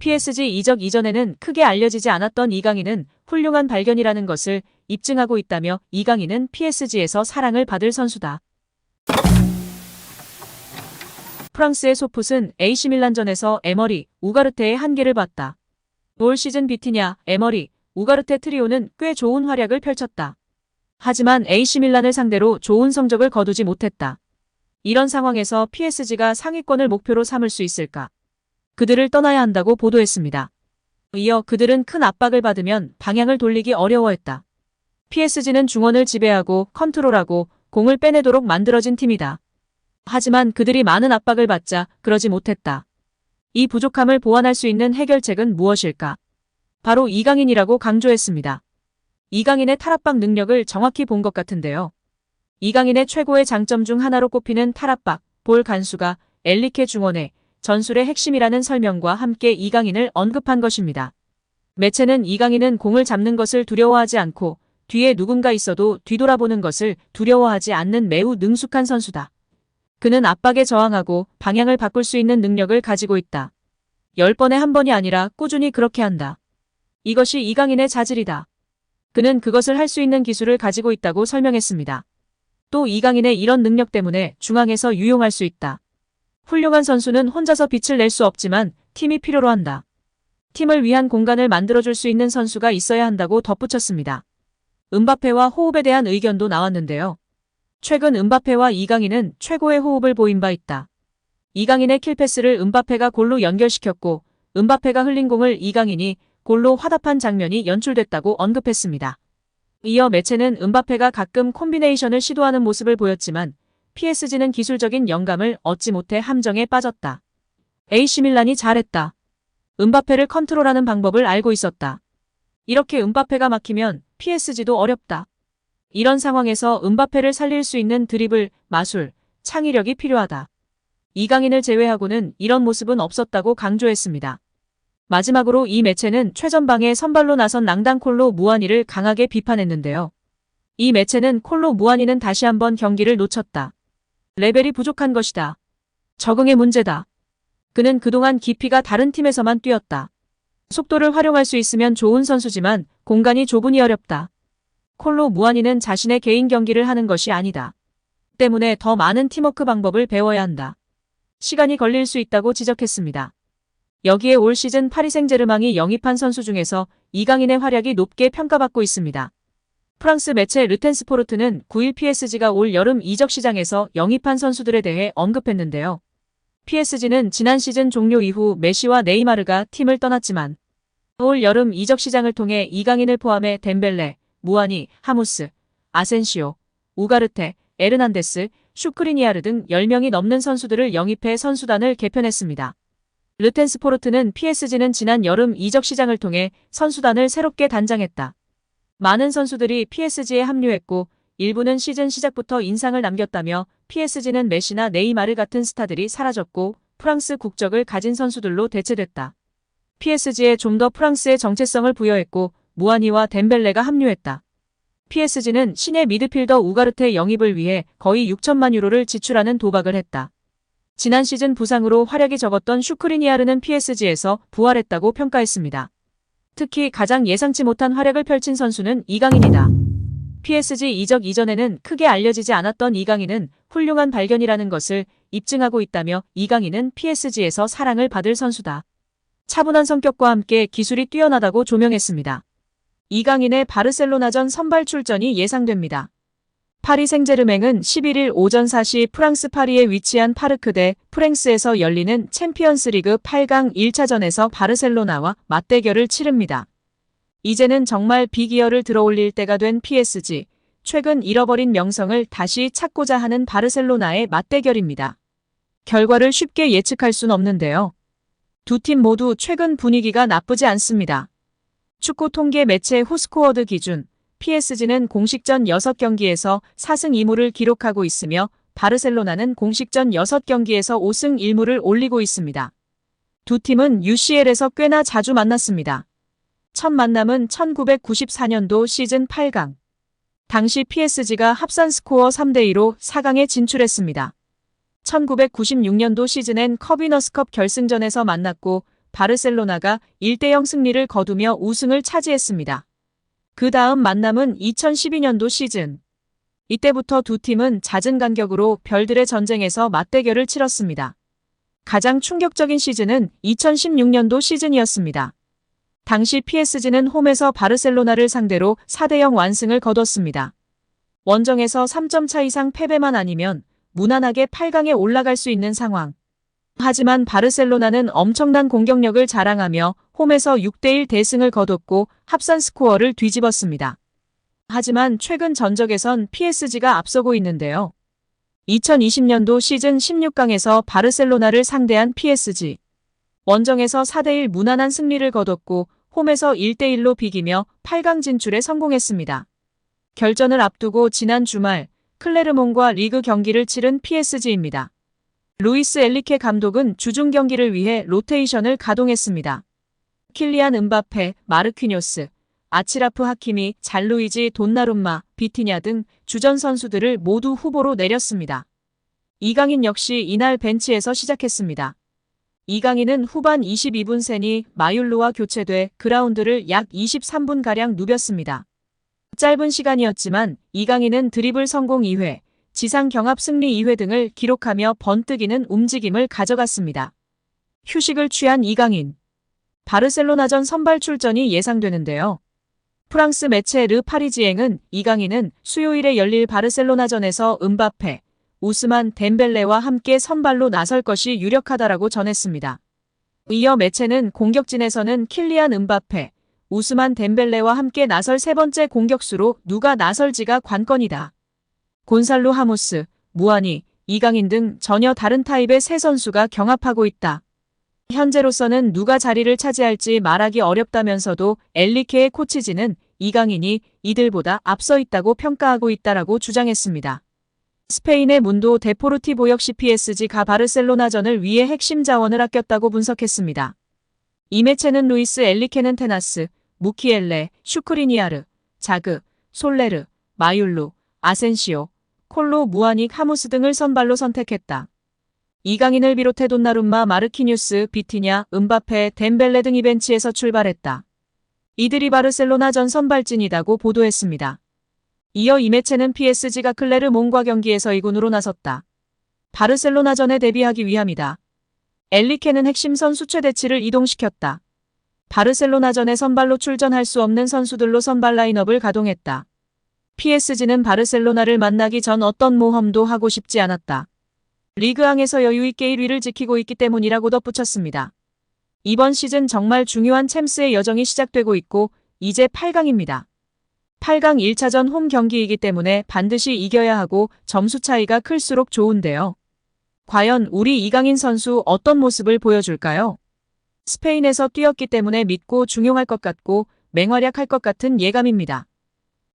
PSG 이적 이전에는 크게 알려지지 않았던 이강인은 훌륭한 발견이라는 것을 입증하고 있다며 이강인은 PSG에서 사랑을 받을 선수다. 프랑스의 소풋은 AC밀란전에서 에머리, 우가르테의 한계를 봤다. 올 시즌 비티냐, 에머리, 우가르테 트리오는 꽤 좋은 활약을 펼쳤다. 하지만 AC밀란을 상대로 좋은 성적을 거두지 못했다. 이런 상황에서 PSG가 상위권을 목표로 삼을 수 있을까? 그들을 떠나야 한다고 보도했습니다. 이어 그들은 큰 압박을 받으면 방향을 돌리기 어려워했다. PSG는 중원을 지배하고 컨트롤하고 공을 빼내도록 만들어진 팀이다. 하지만 그들이 많은 압박을 받자 그러지 못했다. 이 부족함을 보완할 수 있는 해결책은 무엇일까? 바로 이강인이라고 강조했습니다. 이강인의 탈압박 능력을 정확히 본 것 같은데요. 이강인의 최고의 장점 중 하나로 꼽히는 탈압박, 볼 간수가 엘리케 중원의 전술의 핵심이라는 설명과 함께 이강인을 언급한 것입니다. 매체는 이강인은 공을 잡는 것을 두려워하지 않고 뒤에 누군가 있어도 뒤돌아보는 것을 두려워하지 않는 매우 능숙한 선수다. 그는 압박에 저항하고 방향을 바꿀 수 있는 능력을 가지고 있다. 10번에 한 번이 아니라 꾸준히 그렇게 한다. 이것이 이강인의 자질이다. 그는 그것을 할 수 있는 기술을 가지고 있다고 설명했습니다. 또 이강인의 이런 능력 때문에 중앙에서 유용할 수 있다. 훌륭한 선수는 혼자서 빛을 낼 수 없지만 팀이 필요로 한다. 팀을 위한 공간을 만들어줄 수 있는 선수가 있어야 한다고 덧붙였습니다. 음바페와 호흡에 대한 의견도 나왔는데요. 최근 음바페와 이강인은 최고의 호흡을 보인 바 있다. 이강인의 킬패스를 음바페가 골로 연결시켰고 음바페가 흘린 공을 이강인이 골로 화답한 장면이 연출됐다고 언급했습니다. 이어 매체는 음바페가 가끔 콤비네이션을 시도하는 모습을 보였지만 PSG는 기술적인 영감을 얻지 못해 함정에 빠졌다. AC밀란이 잘했다. 음바페를 컨트롤하는 방법을 알고 있었다. 이렇게 음바페가 막히면 PSG도 어렵다. 이런 상황에서 음바페를 살릴 수 있는 드리블, 마술, 창의력이 필요하다. 이강인을 제외하고는 이런 모습은 없었다고 강조했습니다. 마지막으로 이 매체는 최전방에 선발로 나선 낭단 콜로 무아니를 강하게 비판했는데요. 이 매체는 콜로 무아니는 다시 한번 경기를 놓쳤다. 레벨이 부족한 것이다. 적응의 문제다. 그는 그동안 깊이가 다른 팀에서만 뛰었다. 속도를 활용할 수 있으면 좋은 선수지만 공간이 좁으니 어렵다. 콜로 무아니는 자신의 개인 경기를 하는 것이 아니다. 때문에 더 많은 팀워크 방법을 배워야 한다. 시간이 걸릴 수 있다고 지적했습니다. 여기에 올 시즌 파리 생제르맹이 영입한 선수 중에서 이강인의 활약이 높게 평가받고 있습니다. 프랑스 매체 르텐스포르트는 9일 PSG가 올 여름 이적 시장에서 영입한 선수들에 대해 언급했는데요. PSG는 지난 시즌 종료 이후 메시와 네이마르가 팀을 떠났지만 올 여름 이적 시장을 통해 이강인을 포함해 덴벨레, 무아니, 하무스, 아센시오, 우가르테, 에르난데스, 슈크리니아르 등 10명이 넘는 선수들을 영입해 선수단을 개편했습니다. 르텐스포르트는 PSG는 지난 여름 이적 시장을 통해 선수단을 새롭게 단장했다. 많은 선수들이 PSG에 합류했고 일부는 시즌 시작부터 인상을 남겼다며 PSG는 메시나 네이마르 같은 스타들이 사라졌고 프랑스 국적을 가진 선수들로 대체됐다. PSG에 좀 더 프랑스의 정체성을 부여했고 무아니와 덴벨레가 합류했다. PSG는 신예 미드필더 우가르테 영입을 위해 거의 6천만 유로를 지출하는 도박을 했다. 지난 시즌 부상으로 활약이 적었던 슈크리니아르는 PSG에서 부활했다고 평가했습니다. 특히 가장 예상치 못한 활약을 펼친 선수는 이강인이다. PSG 이적 이전에는 크게 알려지지 않았던 이강인은 훌륭한 발견이라는 것을 입증하고 있다며 이강인은 PSG에서 사랑을 받을 선수다. 차분한 성격과 함께 기술이 뛰어나다고 조명했습니다. 이강인의 바르셀로나전 선발 출전이 예상됩니다. 파리 생제르맹은 11일 오전 4시 프랑스 파리에 위치한 파르크 대 프랭스에서 열리는 챔피언스리그 8강 1차전에서 바르셀로나와 맞대결을 치릅니다. 이제는 정말 빅이어를 들어올릴 때가 된 PSG, 최근 잃어버린 명성을 다시 찾고자 하는 바르셀로나의 맞대결입니다. 결과를 쉽게 예측할 순 없는데요. 두 팀 모두 최근 분위기가 나쁘지 않습니다. 축구 통계 매체 후스코어드 기준 PSG는 공식전 6경기에서 4승 2무를 기록하고 있으며 바르셀로나는 공식전 6경기에서 5승 1무를 올리고 있습니다. 두 팀은 UCL에서 꽤나 자주 만났습니다. 첫 만남은 1994년도 시즌 8강. 당시 PSG가 합산 스코어 3대2로 4강에 진출했습니다. 1996년도 시즌엔 커비너스컵 결승전에서 만났고 바르셀로나가 1대0 승리를 거두며 우승을 차지했습니다. 그 다음 만남은 2012년도 시즌. 이때부터 두 팀은 잦은 간격으로 별들의 전쟁에서 맞대결을 치렀습니다. 가장 충격적인 시즌은 2016년도 시즌이었습니다. 당시 PSG는 홈에서 바르셀로나를 상대로 4대0 완승을 거뒀습니다. 원정에서 3점 차 이상 패배만 아니면 무난하게 8강에 올라갈 수 있는 상황. 하지만 바르셀로나는 엄청난 공격력을 자랑하며 홈에서 6대1 대승을 거뒀고 합산 스코어를 뒤집었습니다. 하지만 최근 전적에선 PSG가 앞서고 있는데요. 2020년도 시즌 16강에서 바르셀로나를 상대한 PSG. 원정에서 4대1 무난한 승리를 거뒀고 홈에서 1대1로 비기며 8강 진출에 성공했습니다. 결전을 앞두고 지난 주말 클레르몽과 리그 경기를 치른 PSG입니다. 루이스 엘리케 감독은 주중 경기를 위해 로테이션을 가동했습니다. 킬리안 은바페, 마르퀴뇨스, 아치라프 하키미, 잘루이지 돈나룸마, 비티냐 등 주전 선수들을 모두 후보로 내렸습니다. 이강인 역시 이날 벤치에서 시작했습니다. 이강인은 후반 22분 세니 마율로와 교체돼 그라운드를 약 23분가량 누볐습니다. 짧은 시간이었지만 이강인은 드리블 성공 2회, 지상 경합 승리 2회 등을 기록하며 번뜩이는 움직임을 가져갔습니다. 휴식을 취한 이강인. 바르셀로나전 선발 출전이 예상되는데요. 프랑스 매체 르 파리지앵은 이강인은 수요일에 열릴 바르셀로나전에서 은바페, 우스만 덴벨레와 함께 선발로 나설 것이 유력하다라고 전했습니다. 이어 매체는 공격진에서는 킬리안 은바페, 우스만 덴벨레와 함께 나설 세 번째 공격수로 누가 나설지가 관건이다. 곤살로 하모스, 무아니, 이강인 등 전혀 다른 타입의 세 선수가 경합하고 있다. 현재로서는 누가 자리를 차지할지 말하기 어렵다면서도 엘리케의 코치진은 이강인이 이들보다 앞서 있다고 평가하고 있다라고 주장했습니다. 스페인의 문도 데포르티보 역시 PSG가 바르셀로나전을 위해 핵심 자원을 아꼈다고 분석했습니다. 이 매체는 루이스 엘리케는 테나스, 무키엘레, 슈크리니아르, 자그, 솔레르, 마율루, 아센시오, 콜로 무아닉 하무스 등을 선발로 선택했다. 이강인을 비롯해 돈나룸마, 마르키뉴스, 비티냐, 은바페, 덴벨레 등이 벤치에서 출발했다. 이들이 바르셀로나전 선발진이다고 보도했습니다. 이어 이 매체는 PSG가 클레르몽과 경기에서 2군으로 나섰다. 바르셀로나전에 대비하기 위함이다. 엘리케는 핵심 선수 최대치를 이동시켰다. 바르셀로나전에 선발로 출전할 수 없는 선수들로 선발 라인업을 가동했다. PSG는 바르셀로나를 만나기 전 어떤 모험도 하고 싶지 않았다. 리그앙에서 여유있게 1위를 지키고 있기 때문이라고 덧붙였습니다. 이번 시즌 정말 중요한 챔스의 여정이 시작되고 있고 이제 8강입니다. 8강 1차전 홈 경기이기 때문에 반드시 이겨야 하고 점수 차이가 클수록 좋은데요. 과연 우리 이강인 선수 어떤 모습을 보여줄까요? 스페인에서 뛰었기 때문에 믿고 중용할 것 같고 맹활약할 것 같은 예감입니다.